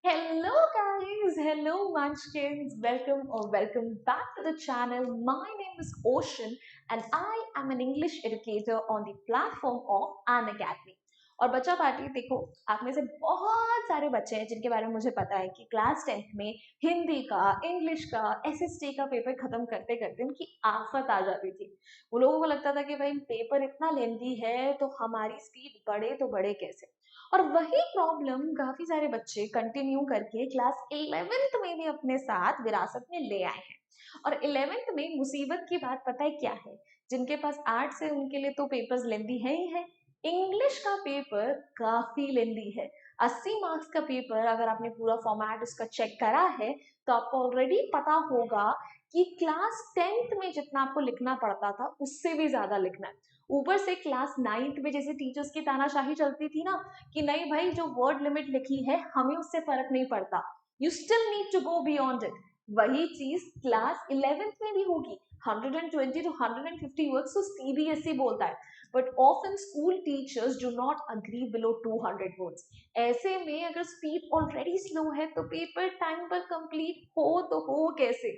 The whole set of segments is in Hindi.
Hello guys, hello munchkins, welcome back to the channel. My name is Ocean and I am an English educator on the platform of An Academy. और बच्चा पार्टी देखो, आप में से बहुत सारे बच्चे हैं जिनके बारे में मुझे पता है कि क्लास 10th में हिंदी का, इंग्लिश का, एसएसटी का पेपर खत्म करते करते उनकी आफत आ जाती थी। वो लोगों को लगता था कि भाई पेपर इतना लेंदी है तो हमारी स्पीड बढ़े तो बढ़े कैसे। और वही प्रॉब्लम काफी सारे बच्चे कंटिन्यू करके क्लास 11th में भी अपने साथ विरासत में ले आए हैं। और 11th में मुसीबत की बात पता है क्या है? जिनके पास आर्ट्स है उनके लिए तो पेपर्स लेंदी है ही है। इंग्लिश का पेपर काफी लेंदी है। 80 मार्क्स का पेपर अगर आपने पूरा फॉर्मेट उसका चेक करा है तो आपको ऑलरेडी पता होगा कि क्लास 10th में जितना आपको लिखना पड़ता था उससे भी ज्यादा लिखना है। ऊपर से क्लास 9th में जैसे टीचर्स की तानाशाही चलती थी ना कि नहीं भाई जो वर्ड लिमिट लिखी है हमें उससे फर्क नहीं पड़ता, you still need to go beyond it. वही चीज क्लास 11th में भी होगी। 120 to 150 वर्ड्स तो सीबीएसई बोलता है, but often school teachers do not agree below 200 words. ऐसे में अगर स्पीड ऑलरेडी स्लो है तो पेपर टाइम पर कंप्लीट हो तो हो कैसे?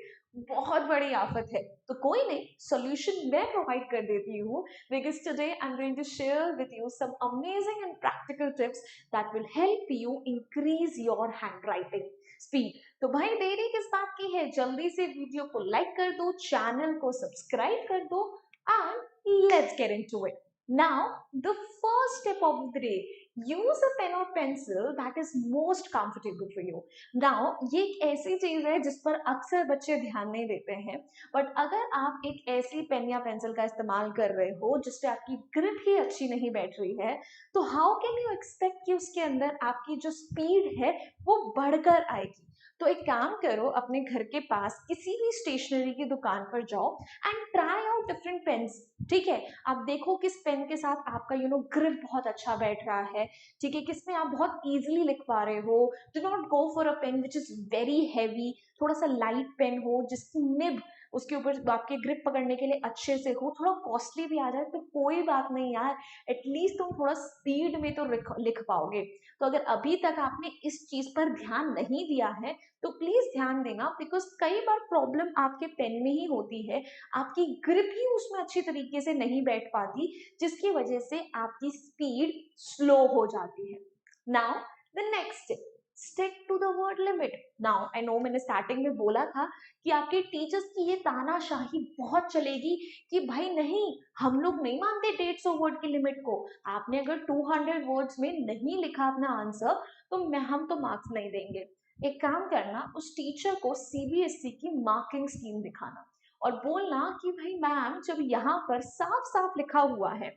बहुत बड़ी आफत है। तो कोई नहीं, सॉल्यूशन मैं प्रोवाइड कर देती हूँ, because today I'm going to share with you some amazing and practical tips that will help you increase your handwriting speed. तो भाई देरी किस बात की है, जल्दी से वीडियो को लाइक कर दो, चैनल को सब्सक्राइब कर दो and let's get into it. Now the first step of the day, use a pen or pencil that is most comfortable for you. Now ये एक ऐसी चीज है जिस पर अक्सर बच्चे ध्यान नहीं देते हैं, बट अगर आप एक ऐसी पेन या पेंसिल का इस्तेमाल कर रहे हो जिससे आपकी ग्रिप ही अच्छी नहीं बैठ रही है, तो हाउ कैन यू एक्सपेक्ट कि उसके अंदर आपकी जो स्पीड है वो बढ़कर आएगी? तो एक काम करो, अपने घर के पास किसी भी स्टेशनरी की दुकान पर जाओ and try out different pens. ठीक है, आप देखो किस पेन के साथ आपका ग्रिप बहुत अच्छा बैठ रहा है। ठीक है, किसमें आप बहुत इजीली लिख पा रहे हो। Do not go for a pen which is very heavy, थोड़ा सा लाइट पेन हो जिसकी निब उसके ऊपर आपके ग्रिप पकड़ने के लिए अच्छे से हो। थोड़ा कॉस्टली भी आ जाए तो कोई बात नहीं यार, एटलीस्ट तुम थोड़ा स्पीड में तो लिख पाओगे। तो अगर अभी तक आपने इस चीज पर ध्यान नहीं दिया है तो प्लीज ध्यान देना, बिकॉज कई बार प्रॉब्लम आपके पेन में ही होती है, आपकी ग्रिप ही उसमें अच्छी तरीके से नहीं बैठ पाती, जिसकी वजह से आपकी स्पीड स्लो हो जाती है। Now the next, stick to the word limit. Now I know मैंने स्टार्टिंग में बोला था कि आपके टीचर्स की ये तानाशाही बहुत चलेगी कि भाई नहीं, हम लोग नहीं मानते 150 वर्ड की लिमिट को। आपने अगर 200 वर्ड्स में नहीं लिखा अपना आंसर तो हम तो मार्क्स नहीं देंगे। एक काम करना, उस टीचर को सीबीएसई की मार्किंग स्कीम दिखाना और बोलना कि भाई मैम, जब यहाँ पर साफ साफ लिखा हुआ है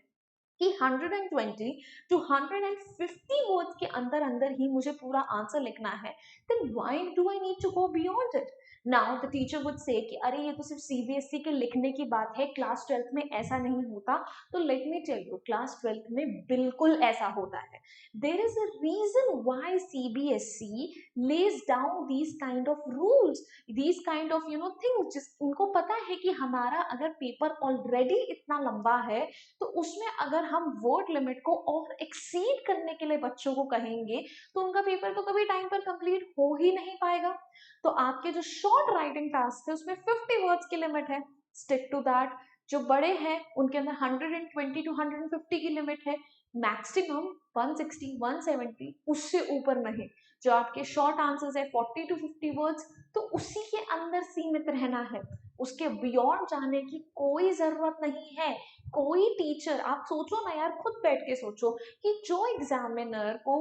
कि 120 टू 150 वर्ड्स के अंदर अंदर ही मुझे पूरा आंसर लिखना है, then why do I need to go beyond it? Now the teacher would say कि अरे ये तो सिर्फ सीबीएसई के लिखने की बात है, क्लास 12th में ऐसा नहीं होता। तो let me tell you, class 12th में बिल्कुल ऐसा होता है। There is a reason why CBSE lays down these kind of rules, these kind of things, जिस उनको पता है कि हमारा अगर पेपर ऑलरेडी इतना लंबा है तो उसमें अगर हम वर्ड लिमिट को और एक्सीड करने के लिए बच्चों को कहेंगे तो उनका पेपर तो कभी टाइम पर कंप्लीट हो ही नहीं पाएगा। तो आपके जो शॉर्ट राइटिंग टास्क है उसमें 50 वर्ड्स की लिमिट है, स्टिक टू दैट। जो बड़े हैं उनके अंदर 120 टू 150 की लिमिट है, मैक्सिमम 160 170, उससे ऊपर नहीं। जो आपके शॉर्ट आंसर्स है 40 टू 50 वर्ड्स, तो उसी के अंदर सीमित रहना है, उसके बियॉन्ड जाने की कोई जरूरत नहीं है। कोई टीचर, आप सोचो ना यार, खुद बैठ के सोचो कि जो एग्जामिनर को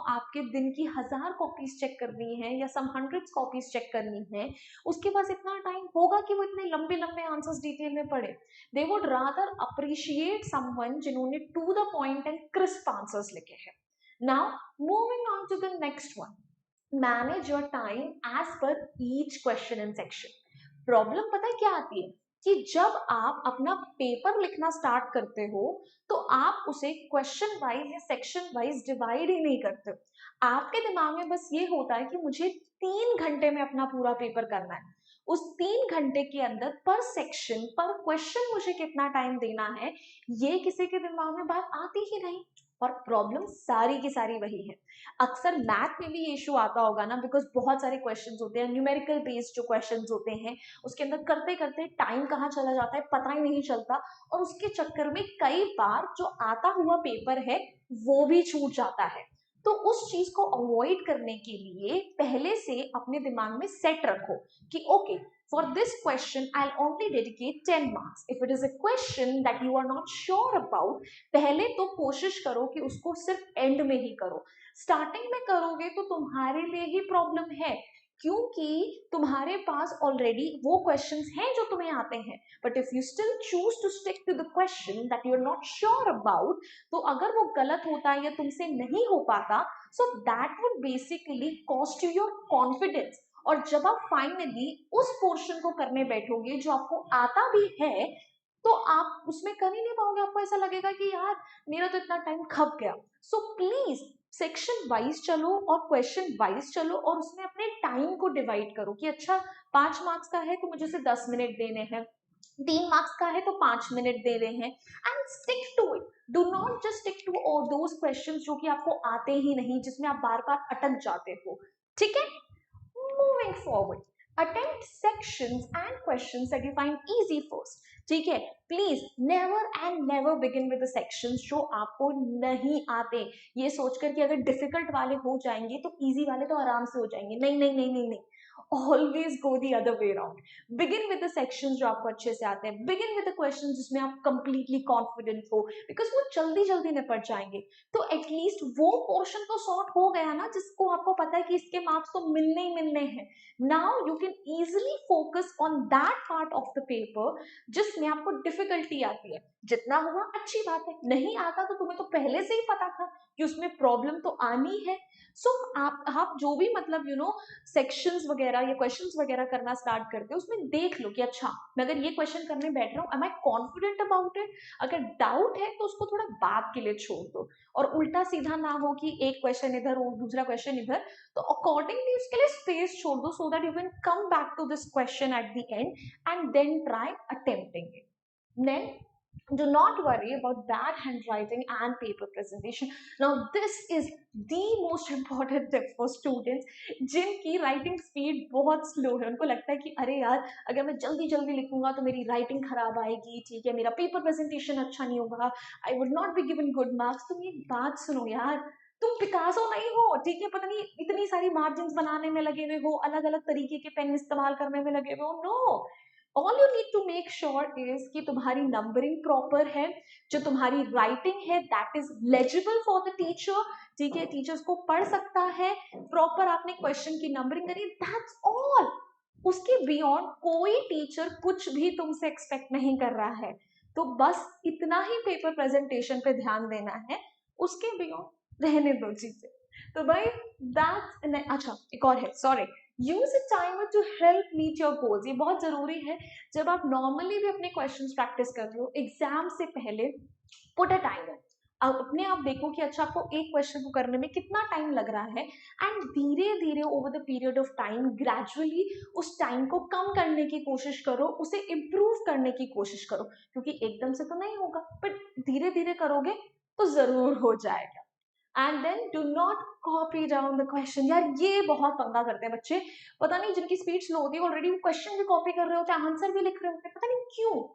आपके दिन की 1000 कॉपीज चेक करनी है या सम हंड्रेड्स कॉपीज चेक करनी है, उसके पास इतना टाइम होगा कि वो इतने लंबे लंबे आंसर्स डिटेल में पढ़े? They would rather appreciate someone जिन्होंने to the point and crisp answers लिखे हैं। Now moving on to the next one, manage your time as per each question and section. Problem पता है क्या आती है कि जब आप अपना पेपर लिखना स्टार्ट करते हो तो आप उसे क्वेश्चन वाइज या सेक्शन वाइज डिवाइड ही नहीं करते। आपके दिमाग में बस ये होता है कि मुझे 3 घंटे में अपना पूरा पेपर करना है। उस 3 घंटे के अंदर पर सेक्शन पर क्वेश्चन मुझे कितना टाइम देना है, ये किसी के दिमाग में बात आती ही नहीं। और प्रॉब्लम सारी की सारी वही है। अक्सर मैथ में भी ये इशू आता होगा ना, बिकॉज बहुत सारे क्वेश्चंस होते हैं, न्यूमेरिकल बेस्ड जो क्वेश्चंस होते हैं, उसके अंदर करते करते टाइम कहाँ चला जाता है पता ही नहीं चलता, और उसके चक्कर में कई बार जो आता हुआ पेपर है वो भी छूट जाता है। तो उस चीज को अवॉइड करने के लिए पहले से अपने दिमाग में सेट रखो कि okay, for this question I'll only dedicate 10 marks. If it is a question that you are not sure about, पहले तो कोशिश करो कि उसको सिर्फ एंड में ही करो। स्टार्टिंग में करोगे तो तुम्हारे लिए ही प्रॉब्लम है, क्योंकि तुम्हारे पास ऑलरेडी वो क्वेश्चंस हैं जो तुम्हें आते हैं। But if you still choose to stick to the question that you are not sure about, तो अगर वो गलत होता है या तुमसे नहीं हो पाता, so that would basically cost you your confidence. और जब आप फाइनली उस पोर्शन को करने बैठोगे जो आपको आता भी है, तो आप उसमें कर ही नहीं पाओगे। आपको ऐसा लगेगा कि यार मेरा तो इतना टाइम खप गया। सो प्लीज सेक्शन वाइज चलो और क्वेश्चन वाइज चलो, और उसमें अपने टाइम को डिवाइड करो कि अच्छा 5 मार्क्स का है तो मुझे उसे 10 मिनट देने हैं, 3 मार्क्स का है तो 5 मिनट दे रहे हैं, and stick to it. Do not just stick to all those questions जो कि आपको आते ही नहीं, जिसमें आप बार बार अटक जाते हो। ठीक है, moving forward, attempt sections and questions that you find easy first. ठीक है, please never and never begin with the sections जो आपको नहीं आते, ये सोचकर कि अगर डिफिकल्ट वाले हो जाएंगे तो इजी वाले तो आराम से हो जाएंगे। नहीं नहीं नहीं नहीं नहीं, always go the other way around. Begin with the sections जो आपको अच्छे से आते हैं, बिगिन विद द क्वेश्चंस जिसमें आप कंप्लीटली कॉन्फिडेंट हो, बिकॉज वो जल्दी जल्दी निपट जाएंगे। तो एटलीस्ट वो पोर्शन तो सॉर्ट हो गया ना, जिसको आपको पता है कि इसके मार्क्स तो मिलने ही मिलने हैं। Now you can easily focus on that part of the paper जिसमें आपको डिफिकल्टी आती है। जितना हुआ अच्छी बात है, नहीं आता तो तुम्हें तो पहले से ही पता था कि उसमें प्रॉब्लम तो आनी है। सो आप जो भी मतलब सेक्शंस वगैरह या क्वेश्चंस वगैरह करना स्टार्ट करते हो, उसमें देख लो कि अच्छा मैं अगर ये क्वेश्चन करने बैठ रहा हूँ, am I confident about it. अगर डाउट है तो उसको थोड़ा बाद के लिए छोड़ दो, और उल्टा सीधा ना हो कि एक क्वेश्चन इधर और दूसरा क्वेश्चन इधर। तो अकॉर्डिंगली उसके लिए स्पेस छोड़ दो, so that you can come back to this question at the end and then try attempting it. Then do not worry about bad handwriting and paper presentation. Now this is the most important tip for students जिनकी राइटिंग स्पीड बहुत स्लो है। उनको लगता है कि अरे यार अगर मैं जल्दी जल्दी लिखूंगा तो मेरी राइटिंग खराब आएगी, ठीक है, मेरा पेपर प्रेजेंटेशन अच्छा नहीं होगा, I would not be given good marks. तुम ये बात सुनो यार, तुम पिकासो नहीं हो, ठीक है, पता नहीं इतनी सारी मार्जिन बनाने में लगे हुए हो, अलग अलग तरीके के पेन इस्तेमाल करने में लगे हुए हो। No, all you need to make sure is कि तुम्हारी नंबरिंग प्रॉपर है, जो तुम्हारी राइटिंग है that is legible for the teacher, ठीक है, टीचर्स को पढ़ सकता है, प्रॉपर आपने क्वेश्चन की नंबरिंग करी, दैट्स ऑल। उसके बियॉन्ड कोई टीचर कुछ भी तुमसे एक्सपेक्ट नहीं कर रहा है। तो बस इतना ही पेपर प्रेजेंटेशन पे ध्यान देना है, उसके बियॉन्ड रहने दो चीजें। तो भाई दैट्स, अच्छा एक और है, sorry, use a timer to help meet your goals. ये बहुत जरूरी है। जब आप नॉर्मली भी अपने क्वेश्चंस प्रैक्टिस कर रहे हो एग्जाम से पहले, पुट अ टाइमर। अब अपने आप देखो कि अच्छा आपको एक क्वेश्चन को करने में कितना टाइम लग रहा है, एंड धीरे धीरे over the period of time gradually उस टाइम को कम करने की कोशिश करो, उसे इम्प्रूव करने की कोशिश करो, क्योंकि एकदम से तो नहीं होगा, बट धीरे धीरे करोगे तो जरूर हो जाएगा। And then do not copy down the question. यार ये बहुत पंगा करते हैं बच्चे, पता नहीं जिनकी स्पीड स्लो होती है ऑलरेडी वो क्वेश्चन भी कॉपी कर रहे होते हैं, आंसर भी लिख रहे होते हैं, पता नहीं क्यों।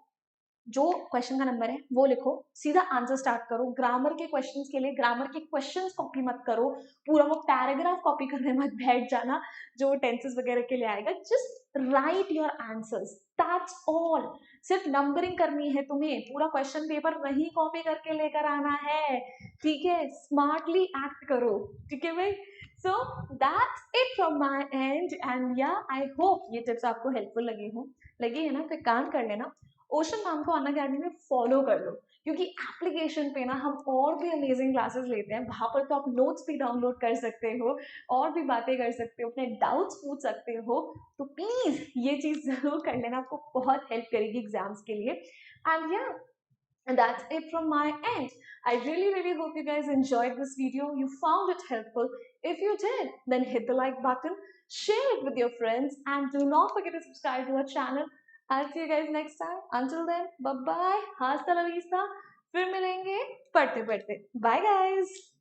जो क्वेश्चन का नंबर है वो लिखो, सीधा आंसर स्टार्ट करो। ग्रामर के क्वेश्चंस के लिए ग्रामर के क्वेश्चंस कॉपी मत करो, पूरा वो पैराग्राफ कॉपी करने मत बैठ जाना जो टेंसेस वगैरह के लिए आएगा। Just right your answers, that's all. सिर्फ नंबरिंग करनी है तुम्हें, पूरा क्वेश्चन पेपर नहीं कॉपी करके लेकर आना है, ठीक है, स्मार्टली एक्ट करो, ठीक है भाई। So that's it from my and, and या आई होप ये टिप्स आपको हेल्पफुल लगी है ना, तो काम कर लेना, ओशन मैम को अन अकेडमी में फॉलो कर लो, क्योंकि एप्लीकेशन पे ना हम और भी अमेजिंग क्लासेस लेते हैं, वहां पर तो आप नोट्स भी डाउनलोड कर सकते हो, और भी बातें कर सकते हो, अपने डाउट्स पूछ सकते हो। तो प्लीज ये चीज जरूर कर लेना, आपको बहुत हेल्प करेगी एग्जाम्स के लिए। एंड या that's it from my end. I really hope you guys enjoyed this video, you found it helpful. If you did, then hit the like button, share it with your friends, and do not forget to subscribe to our channel. I'll see you guys next time. Until then, bye bye, hasta la vista, फिर मिलेंगे पढ़ते पढ़ते। Bye guys.